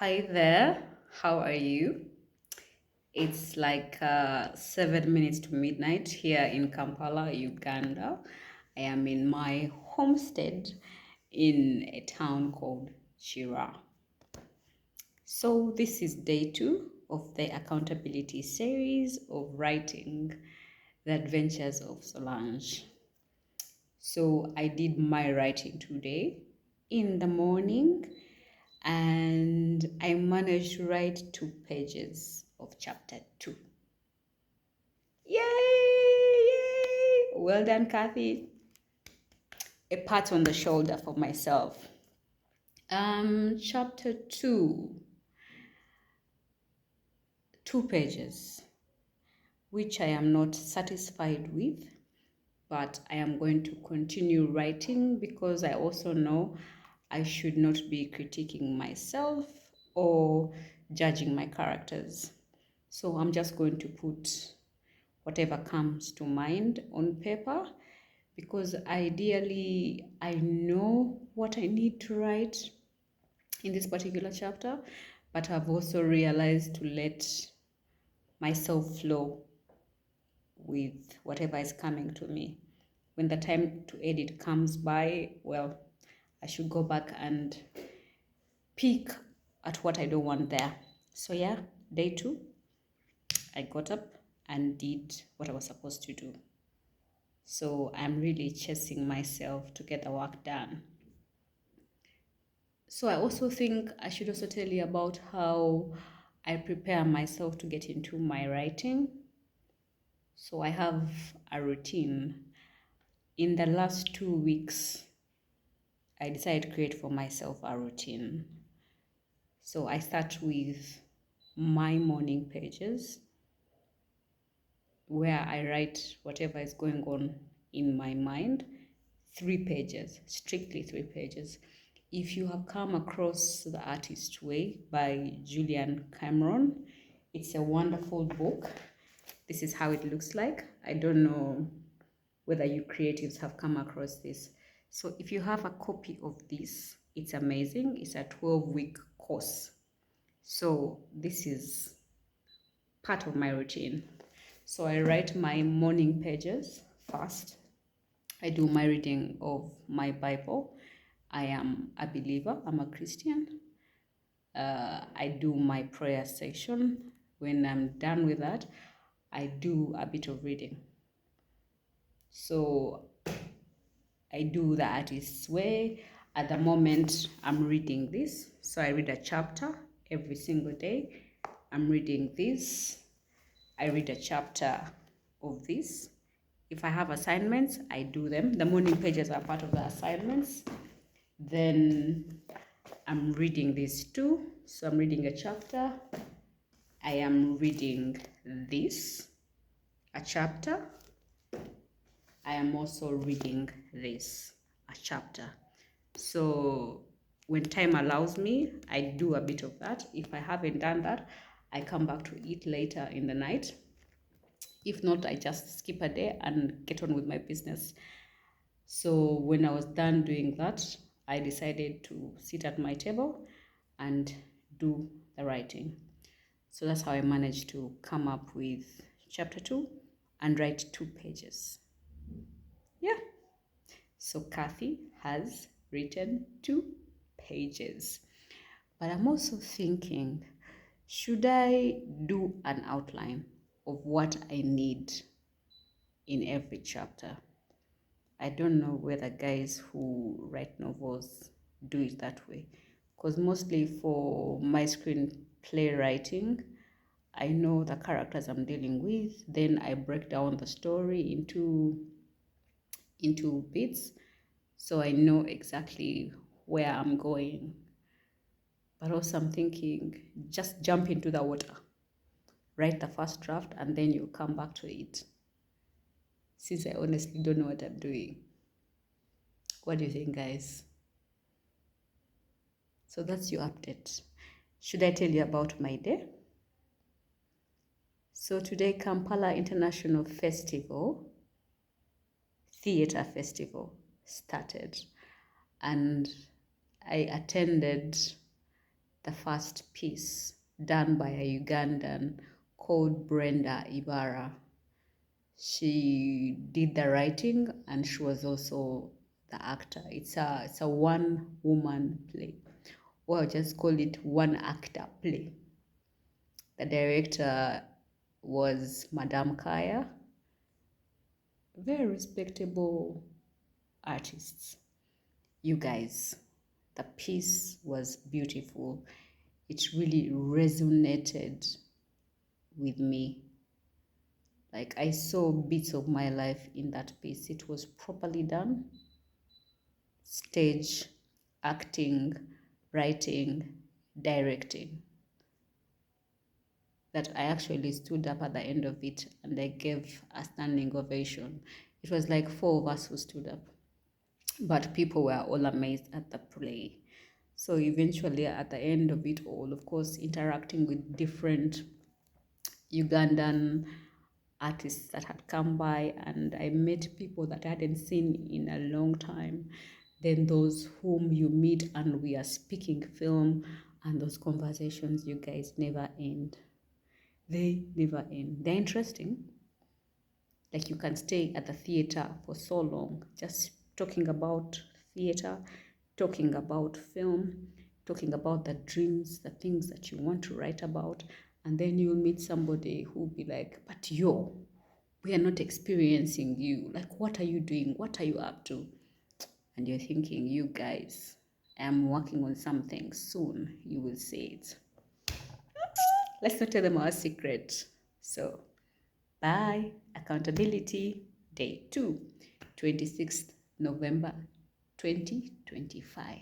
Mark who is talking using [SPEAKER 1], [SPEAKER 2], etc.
[SPEAKER 1] Hi there, how are you? It's like 7 minutes to midnight here in Kampala, Uganda. I am in my homestead in a town called Chira. So, this is day two of the accountability series of writing the adventures of Solange. So, I did my writing today in the morning and I managed to write 2 pages of chapter 2. Yay! Yay! Well done, Kathy. A pat on the shoulder for myself. Chapter 2, 2 pages, which I am not satisfied with, but I am going to continue writing because I also know I should not be critiquing myself or judging my characters. So I'm just going to put whatever comes to mind on paper because ideally I know what I need to write in this particular chapter, but I've also realized to let myself flow with whatever is coming to me. When the time to edit comes by, well, I should go back and pick at what I don't want there. So yeah, day 2, I got up and did what I was supposed to do. So I'm really chasing myself to get the work done. So I also think I should also tell you about how I prepare myself to get into my writing. So I have a routine. In the last 2 weeks, I decided to create for myself a routine. So I start with my morning pages where I write whatever is going on in my mind. 3 pages, strictly 3 pages. If you have come across The Artist's Way by Julian Cameron, it's a wonderful book. This is how it looks like. I don't know whether you creatives have come across this. So if you have a copy of this, it's amazing. It's a 12-week course. So this is part of my routine. So I write my morning pages first. I do my reading of my Bible. I am a believer, I'm a Christian. I do my prayer section. When I'm done with that, I do a bit of reading. So I do The Artist's Way. At the moment, I'm reading this. So I read a chapter every single day. I'm reading this. I read a chapter of this. If I have assignments, I do them. The morning pages are part of the assignments. Then I'm reading this too. So I'm reading a chapter. I am reading this, a chapter. I am also reading this, a chapter. So when time allows me, I do a bit of that. If I haven't done that, I come back to it later in the night. If not, I just skip a day and get on with my business. So when I was done doing that, I decided to sit at my table and do the writing. So that's how I managed to come up with chapter 2 and write 2 pages. Yeah. So Kathy has written 2 pages. But I'm also thinking, should I do an outline of what I need in every chapter? I don't know whether guys who write novels do it that way. Because mostly for my screenplay writing, I know the characters I'm dealing with, then I break down the story into bits so I know exactly where I'm going. But also I'm thinking, just jump into the water, write the first draft, and then you come back to it. Since I honestly don't know what I'm doing. What do you think, guys? So that's your update. Should I tell you about my day? So today, Kampala International Festival, Theatre Festival started, and I attended the first piece done by a Ugandan called Brenda Ibara. She did the writing and she was also the actor. It's a one woman play, or I'll just call it one actor play. The director was Madame Kaya, very respectable artists. You guys, the piece was beautiful. It really resonated with me. Like I saw bits of my life in that piece. It was properly done. Stage, acting, writing, directing. That I actually stood up at the end of it and I gave a standing ovation. It was like 4 of us who stood up, but people were all amazed at the play. So eventually at the end of it all, of course, interacting with different Ugandan artists that had come by, and I met people that I hadn't seen in a long time. Then those whom you meet and we are speaking film, and those conversations, you guys, never end. They never end. They're interesting. Like you can stay at the theater for so long just talking about theater, talking about film, talking about the dreams, the things that you want to write about. And then you'll meet somebody who'll be like, but we are not experiencing you. Like, what are you doing? What are you up to? And you're thinking, you guys, I'm working on something. Soon you will see it. Let's not tell them our secret. So, bye. Accountability Day 2, 26th November 2025.